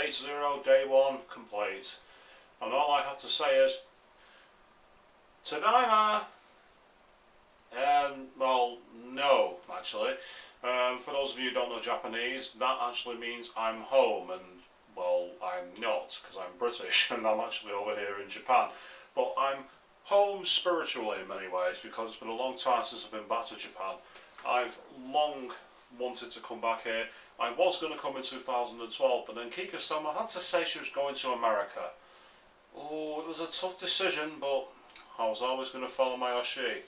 day 0, day 1 complete. And all I have to say is, Tadaima! Well, no, actually. For those of you who don't know Japanese, that actually means I'm home, and, well, I'm not, because I'm British, and I'm actually over here in Japan. But I'm home spiritually in many ways, because it's been a long time since I've been back to Japan. I've long wanted to come back here. I was going to come in 2012, but then Kika-sama had to say she was going to America. Oh, it was a tough decision, but I was always going to follow my Oshi.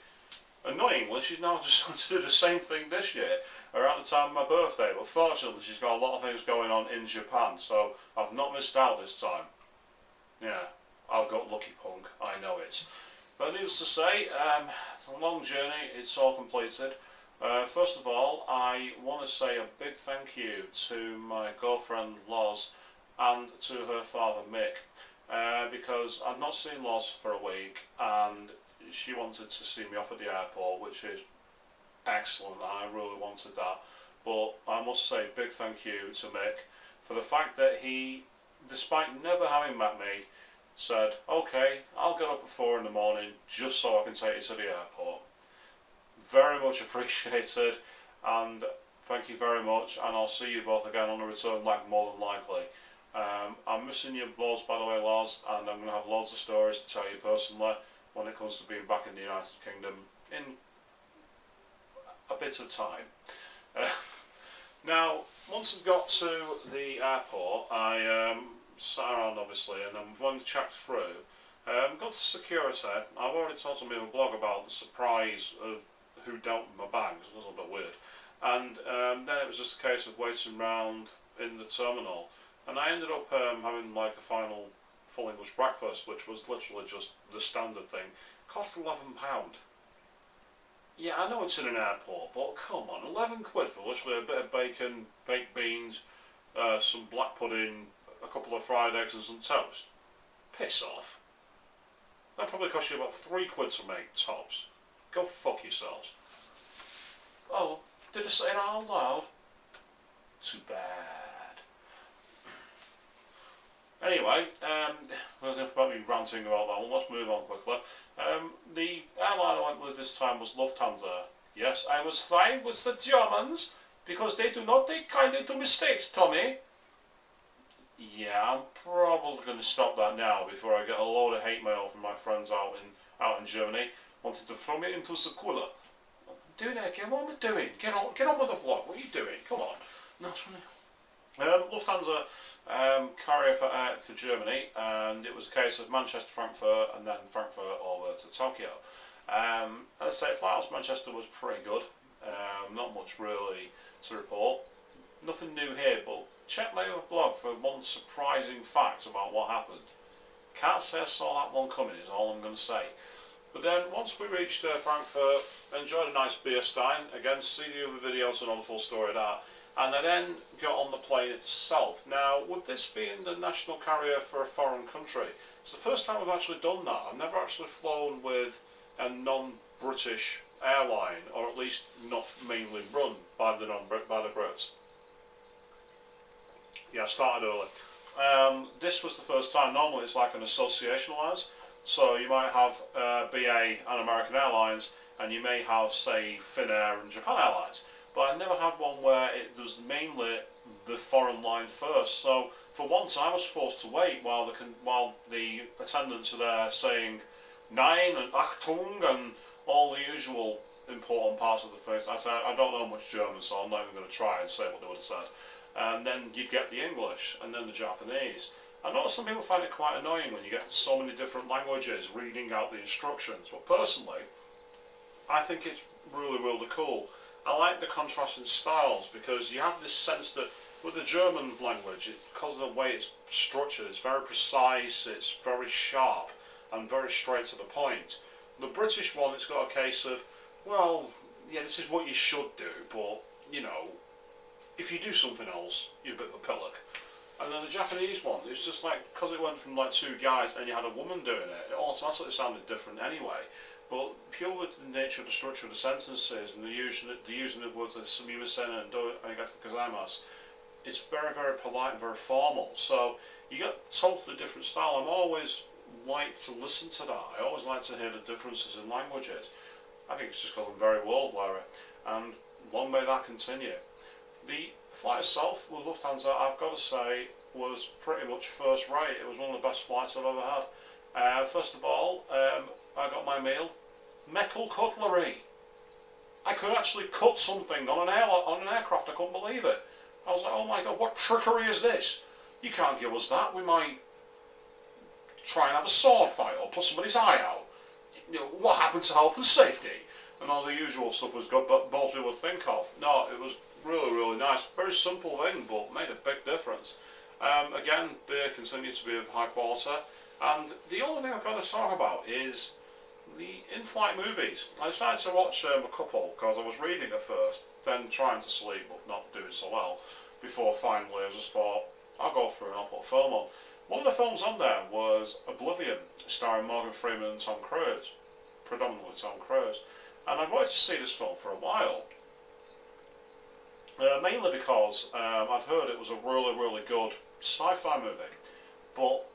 Annoyingly, she's now just going to do the same thing this year, around the time of my birthday, but fortunately she's got a lot of things going on in Japan, so I've not missed out this time. Yeah, I've got lucky punk, I know it. But needless to say, it's a long journey, it's all completed. First of all, I want to say a big thank you to my girlfriend Loz and to her father Mick, because I've not seen Loz for a week and she wanted to see me off at the airport, which is excellent, and I really wanted that. But I must say big thank you to Mick for the fact that he, despite never having met me, said, okay, I'll get up at 4 in the morning just so I can take you to the airport. Very much appreciated, and thank you very much, and I'll see you both again on the return leg more than likely. I'm missing you loads, by the way, Loz, and I'm going to have loads of stories to tell you personally when it comes to being back in the United Kingdom in a bit of time. Now, once I got to the airport, I sat around obviously, and when I checked through, got to security. I've already told somebody in a blog about the surprise of who dealt with my bags. It was a bit weird. And then it was just a case of waiting around in the terminal, and I ended up having like a final full English breakfast, which was literally just the standard thing. Cost £11. Yeah, I know it's in an airport, but come on, 11 quid for literally a bit of bacon, baked beans, some black pudding, a couple of fried eggs and some toast. Piss off. That probably cost you about 3 quid to make, tops. Go fuck yourselves. Oh, did I say that out loud? Too bad. Anyway, we're probably ranting about that one. Let's move on quickly. The airline I went with this time was Lufthansa. Yes, I was flying with the Germans because they do not take kindly to mistakes, Tommy. Yeah, I'm probably going to stop that now before I get a load of hate mail from my friends out in Germany wanting to throw me into the cooler. Doing it again. What am I doing? Get on with the vlog. What are you doing? Come on. No, it's funny. Lufthansa carrier for Germany, and it was a case of Manchester, Frankfurt, and then Frankfurt over to Tokyo. I'd say flight out to Manchester was pretty good. Not much really to report. Nothing new here, but check my other blog for one surprising fact about what happened. Can't say I saw that one coming, is all I'm going to say. But then once we reached Frankfurt, enjoyed a nice beer stein. Again, see the other videos to know the full story of that. And I then got on the plane itself. Now, with this being the national carrier for a foreign country, it's the first time I've actually done that. I've never actually flown with a non-British airline, or at least not mainly run by the Brits. Yeah, I started early. This was the first time. Normally it's like an association alliance, so you might have BA and American Airlines, and you may have, say, Finnair and Japan Airlines. But I never had one where it was mainly the foreign line first. So for once I was forced to wait while the attendants are there saying Nein and Achtung and all the usual important parts of the place. I said I don't know much German, so I'm not even going to try and say what they would have said. And then you'd get the English and then the Japanese. I know some people find it quite annoying when you get so many different languages reading out the instructions, but personally I think it's really, really cool. I like the contrasting styles because you have this sense that with the German language, because of the way it's structured, it's very precise, it's very sharp and very straight to the point. The British one, it's got a case of, well, yeah, this is what you should do, but, you know, if you do something else, you're a bit of a pillock. And then the Japanese one, it's just like, because it went from like 2 guys and you had a woman doing it, it automatically sounded different anyway. But purely with the nature of the structure of the sentences and the using the words like sumimasen and arigatou gozaimasu, it's very, very polite and very formal. So you get a totally different style. I'm always like to listen to that. I always like to hear the differences in languages. I think it's just because I'm very world weary, and long may that continue. The flight itself with Lufthansa, I've got to say, was pretty much first rate. It was one of the best flights I've ever had. First of all, I got my meal, metal cutlery. I could actually cut something on an aircraft. I couldn't believe it. I was like, oh my god, what trickery is this? You can't give us that. We might try and have a sword fight or put somebody's eye out. You know, what happened to health and safety? And all the usual stuff was good, but most people would think of. No, it was really, really nice. Very simple thing, but made a big difference. Again, beer continued to be of high quality. And the only thing I've got to talk about is the in-flight movies. I decided to watch a couple because I was reading at first, then trying to sleep but not doing so well, before finally I just thought, I'll go through and I'll put a film on. One of the films on there was Oblivion, starring Morgan Freeman and Tom Cruise, predominantly Tom Cruise. And I'd wanted to see this film for a while, mainly because I'd heard it was a really, really good sci-fi movie, but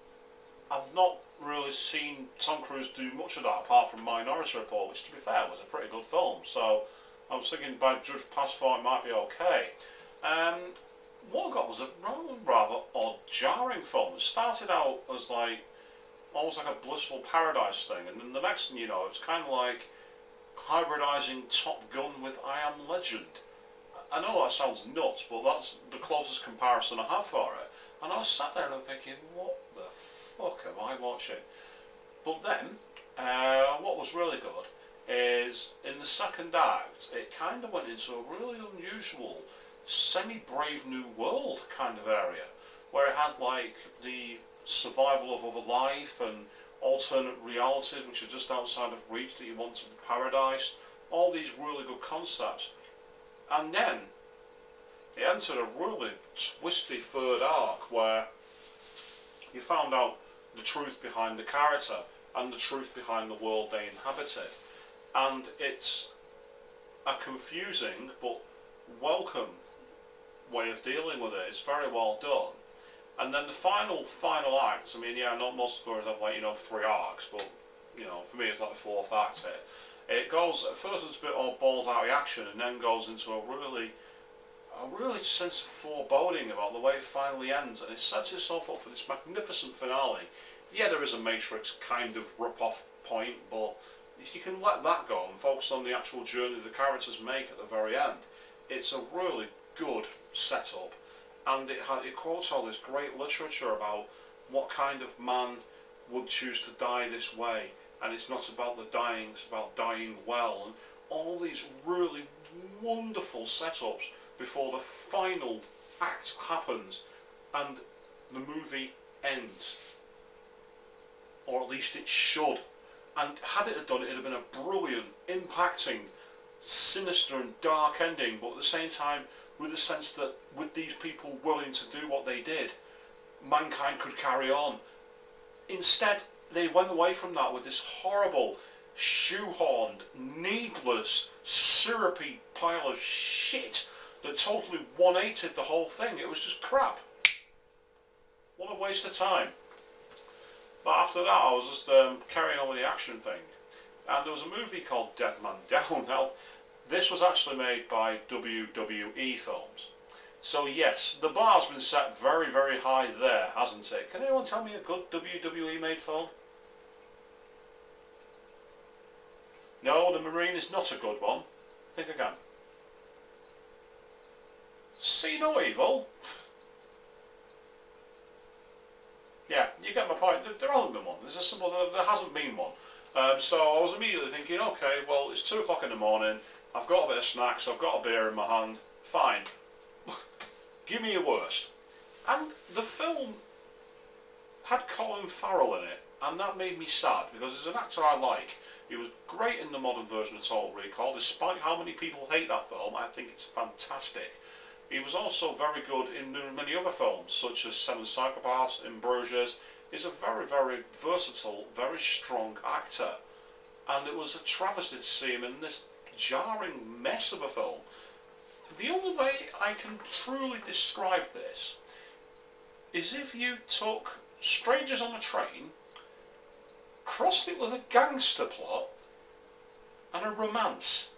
I've not really seen Tom Cruise do much of that apart from Minority Report, which to be fair was a pretty good film, so I was thinking by judge pass for it might be okay. What I got was a rather odd, jarring film. It started out as like almost like a blissful paradise thing, and then the next thing you know, it's kind of like hybridising Top Gun with I Am Legend. I know that sounds nuts, but that's the closest comparison I have for it. And I was sat there and I'm thinking, what the fuck am I watching? But then, what was really good is in the second act, it kind of went into a really unusual, semi-Brave New World kind of area, where it had like the survival of other life and alternate realities which are just outside of reach that you want to paradise, all these really good concepts. And then it entered a really twisty third arc where you found out the truth behind the character and the truth behind the world they inhabited. And it's a confusing but welcome way of dealing with it. It's very well done. And then the final act, I mean, yeah, not most stories have, like, you know, 3 arcs, but, you know, for me it's like the 4th act here. It goes, at first it's a bit all balls out of action, and then goes into a really sense of foreboding about the way it finally ends, and it sets itself up for this magnificent finale. Yeah, there is a Matrix kind of rip-off point, but if you can let that go and focus on the actual journey the characters make at the very end, it's a really good setup. And it quotes all this great literature about what kind of man would choose to die this way, and it's not about the dying, it's about dying well, and all these really wonderful setups before the final act happens and the movie ends. Or at least it should. And had it done, it would have been a brilliant, impacting, sinister and dark ending, but at the same time with the sense that with these people willing to do what they did, mankind could carry on. Instead, they went away from that with this horrible, shoehorned, needless, syrupy pile of shit that totally 180'd the whole thing. It was just crap. What a waste of time. But after that, I was just carrying on with the action thing. And there was a movie called Dead Man Down. Now, this was actually made by WWE Films. So yes, the bar's been set very, very high there, hasn't it? Can anyone tell me a good WWE made film? No, The Marine is not a good one. Think again. See No Evil? Yeah, you get my point. There hasn't been one. It's as simple as there hasn't been one. So I was immediately thinking, okay, well, it's 2 o'clock in the morning, I've got a bit of snacks, I've got a beer in my hand, fine. Give me your worst. And the film had Colin Farrell in it, and that made me sad, because he's an actor I like. He was great in the modern version of Total Recall. Despite how many people hate that film, I think it's fantastic. He was also very good in many other films, such as Seven Psychopaths, Ambrosias. He's a very, very versatile, very strong actor. And it was a travesty to see him in this jarring mess of a film. The only way I can truly describe this is if you took strangers on a train, crossed it with a gangster plot, and a romance.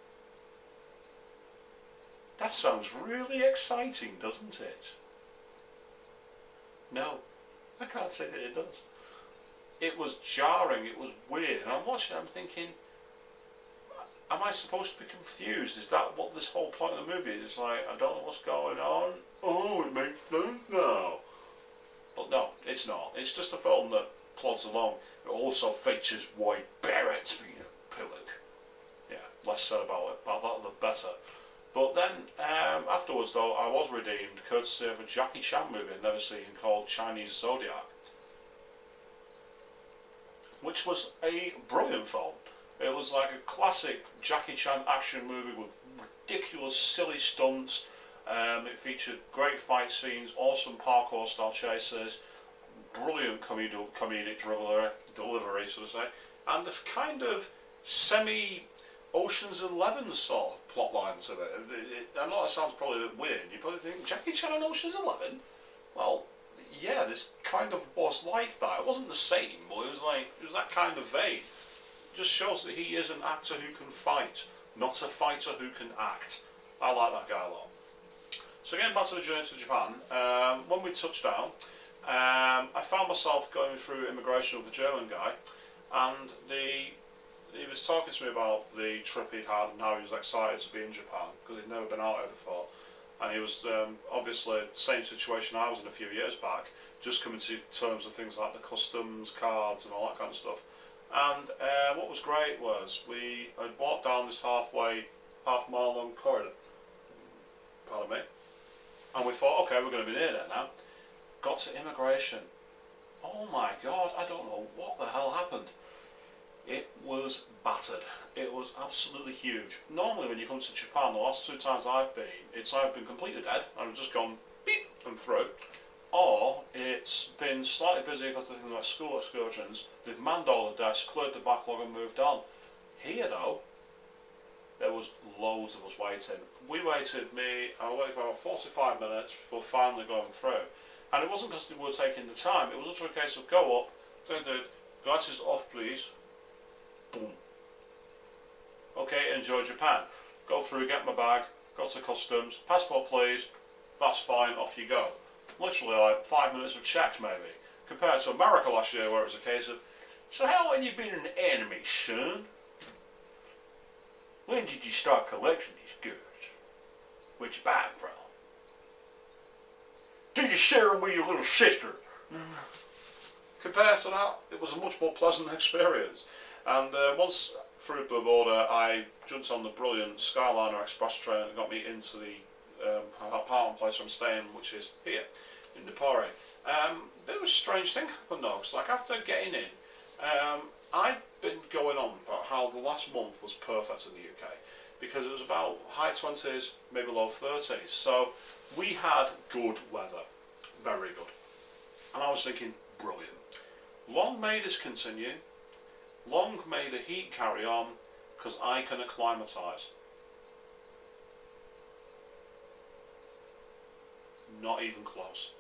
That sounds really exciting, doesn't it? No, I can't say that it does. It was jarring, it was weird, and I'm watching it, I'm thinking, am I supposed to be confused? Is that what this whole point of the movie is? It's like, I don't know what's going on. Oh, it makes sense now. But no, it's not. It's just a film that plods along. It also features Wade Barrett being a pillock. Yeah, less said about it, but that the better. But then, afterwards though, I was redeemed courtesy of a Jackie Chan movie I'd never seen called Chinese Zodiac, which was a brilliant film. It was like a classic Jackie Chan action movie with ridiculous, silly stunts. It featured great fight scenes, awesome parkour style chases, brilliant comedic delivery, so to say, and a kind of semi Ocean's 11 sort of plot line to it. I know that sounds probably a bit weird. You probably think, Jackie Chan and Ocean's 11? Well, yeah, this kind of was like that. It wasn't the same, but it was that kind of vein. It just shows that he is an actor who can fight, not a fighter who can act. I like that guy a lot. So getting back to the journey to Japan, when we touched down, I found myself going through immigration with a German guy, and he was talking to me about the trip he'd had and how he was excited to be in Japan because he'd never been out there before. And he was obviously the same situation I was in a few years back, just coming to terms with things like the customs, cards and all that kind of stuff. And what was great was we had walked down this half mile long corridor, pardon me, and we thought, okay, we're going to be near there now. Got to immigration. Oh my god, I don't know what the hell happened. It was battered. It was absolutely huge. Normally when you come to Japan, the last 2 times I've been, it's either been completely dead, and I've just gone beep and through, or it's been slightly busy because of things like school excursions. They've manned all the desks, cleared the backlog and moved on. Here though, there was loads of us waiting. I waited about 45 minutes before finally going through. And it wasn't because we were taking the time, it was literally a case of go up, glasses off please, boom. Okay, enjoy Japan. Go through, get my bag, go to customs, passport please, that's fine, off you go. Literally like 5 minutes of checks maybe, compared to America last year where it was a case of, so how long have you been in the anime, son? When did you start collecting these goods? Where'd you buy them from? Did you share them with your little sister? Compared to that, it was a much more pleasant experience. And once through the border, I jumped on the brilliant Skyliner Express train that got me into the apartment place I'm staying, which is here in Nepare. There was a strange thing happened though, because like after getting in, I'd been going on about how the last month was perfect in the UK because it was about high 20s, maybe low 30s. So we had good weather, very good. And I was thinking, brilliant. Long may this continue. Long may the heat carry on, because I can acclimatise. Not even close.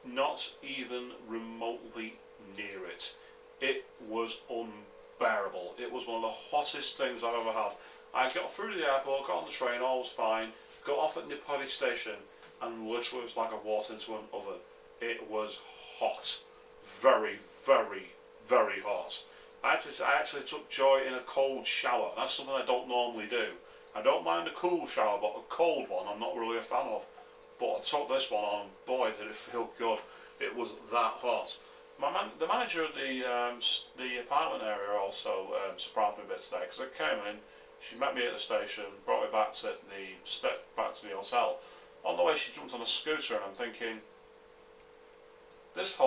Not even remotely near it. It was unbearable. It was one of the hottest things I've ever had. I got through to the airport, got on the train, all was fine, got off at Nepare station, and literally it was like I walked into an oven. It was hot. Very, very, very hot. I actually took joy in a cold shower. That's something I don't normally do. I don't mind a cool shower, but a cold one I'm not really a fan of. But I took this one on, and boy did it feel good. It was that hot. The manager of the apartment area also surprised me a bit today, because I came in, she met me at the station, brought me back to the hotel. On the way she jumped on a scooter and I'm thinking, this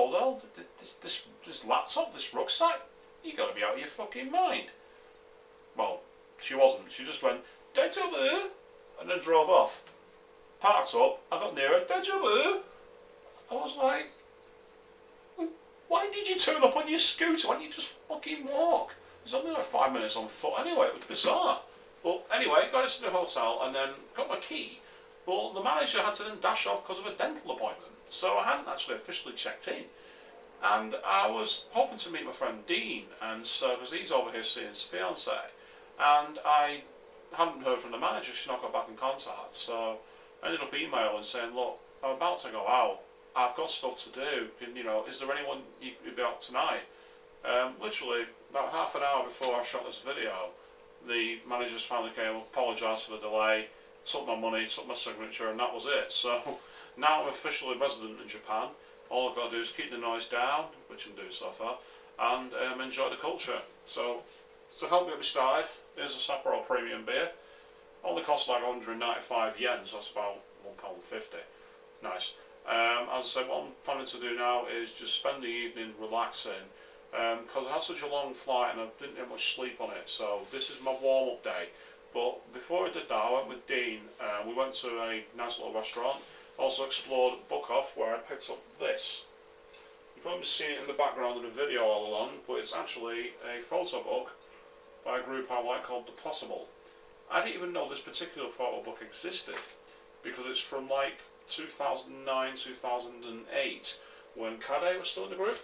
laptop, this rucksack, you gotta be out of your fucking mind. Well, she wasn't. She just went, "Deja and then drove off. Parked up, I got near her, "Deja I was like, why did you turn up on your scooter? Why don't you just fucking walk? It was only like 5 minutes on foot anyway, it was bizarre. But anyway, got us to the hotel and then got my key. But the manager had to then dash off because of a dental appointment, so I hadn't actually officially checked in. And I was hoping to meet my friend Dean, and so because he's over here seeing his fiance, and I hadn't heard from the manager. She's not got back in contact, so I ended up emailing saying, "Look, I'm about to go out. I've got stuff to do. Is there anyone you could be out tonight?" Literally about half an hour before I shot this video, the managers finally came, apologised for the delay, took my money, took my signature, and that was it. So now I'm officially resident in Japan. All I've got to do is keep the noise down, which I'm doing so far, and enjoy the culture. So to help me get me started, here's a Sapporo Premium beer. Only costs like 195 yen, so that's about £1.50. Nice. As I said, what I'm planning to do now is just spend the evening relaxing, because I had such a long flight and I didn't get much sleep on it, so this is my warm-up day. But before I did that, I went with Dean. We went to a nice little restaurant, also explored Book Off, where I picked up this. You've probably seen it in the background of the video all along, but it's actually a photo book by a group I like called The Possible. I didn't even know this particular photo book existed, because it's from like 2009, 2008, when Kade was still in the group.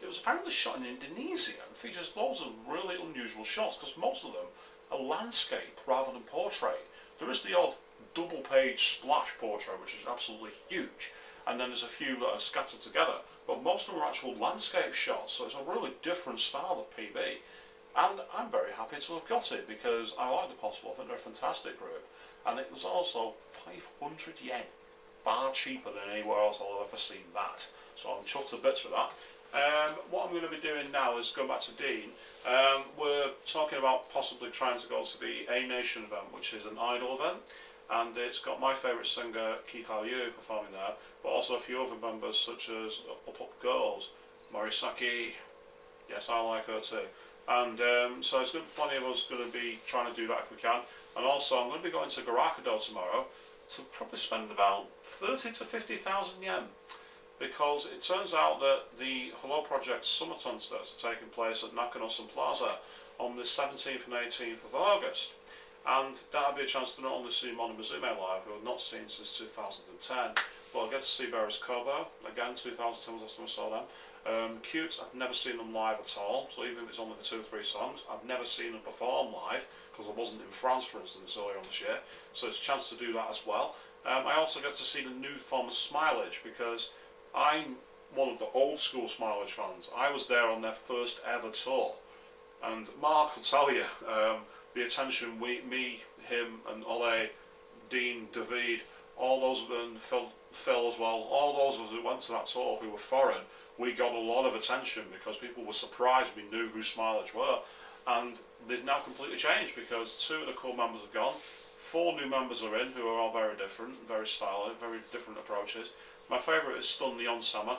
It was apparently shot in Indonesia and features loads of really unusual shots, because most of them are landscape rather than portrait. There is the odd double page splash portrait, which is absolutely huge, and then there's a few that are scattered together, but most of them are actual landscape shots, so it's a really different style of PB. And I'm very happy to have got it, because I like The Possible. I think they're a fantastic group, and it was also 500 yen, far cheaper than anywhere else I've ever seen that, so I'm chuffed to bits with that. What I'm going to be doing now is going back to Dean. We're talking about possibly trying to go to the A Nation event, which is an idol event, and it's got my favourite singer Kikau Yu performing there, but also a few other members such as Up Up Girls, Morisaki. Yes, I like her too. And so there's going to be plenty of us going to be trying to do that if we can. And also I'm going to be going to Garakudo tomorrow to probably spend about 30 to 50,000 yen. Because it turns out that the Hello Project summer concerts are taking place at Nakanosun Plaza on the 17th and 18th of August. And that'll be a chance to not only see Mona Mizume live, who I've not seen since 2010, but I'll get to see Beres Kobo, again 2010 was the last time I saw them. Cute, I've never seen them live at all, so even if it's only for 2 or 3 songs, I've never seen them perform live, because I wasn't in France for instance earlier on this year, so it's a chance to do that as well. I also get to see the new form of Smilage, because I'm one of the old school Smilage fans. I was there on their first ever tour, and Mark will tell you the attention me, him and Ole, Dean, David, all those of them, Phil as well, all those of us who went to that tour who were foreign, we got a lot of attention because people were surprised we knew who Smilage were. And they've now completely changed, because 2 of the core members are gone, 4 new members are in who are all very different, very stylish, very different approaches. My favourite is still Neon Summer,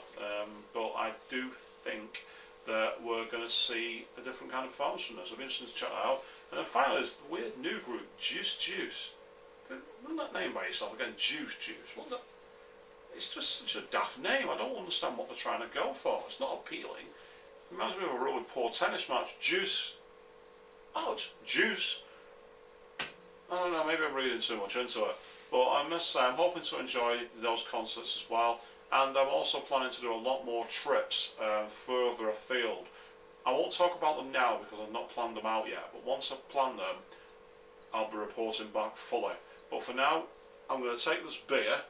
but I do think that we're going to see a different kind of performance from this. I'll be interested to check that out. And then finally, there's the weird new group, Juice Juice. Run that name by yourself again, Juice Juice. It's just such a daft name. I don't understand what they're trying to go for. It's not appealing. It reminds me of a really poor tennis match. Juice. Oh, it's Juice. I don't know, maybe I'm reading too much into it. But I must say, I'm hoping to enjoy those concerts as well. And I'm also planning to do a lot more trips further afield. I won't talk about them now because I've not planned them out yet. But once I've planned them, I'll be reporting back fully. But for now, I'm going to take this beer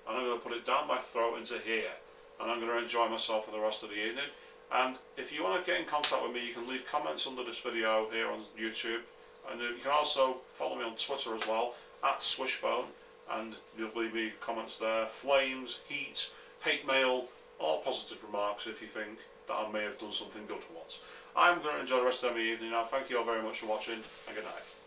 and I'm going to put it down my throat into here. And I'm going to enjoy myself for the rest of the evening. And if you want to get in contact with me, you can leave comments under this video here on YouTube. And you can also follow me on Twitter as well, @Swishbone, and you'll leave me comments there. Flames, heat, hate mail, all positive remarks if you think that I may have done something good for once. I'm going to enjoy the rest of my evening now. Thank you all very much for watching, and good night.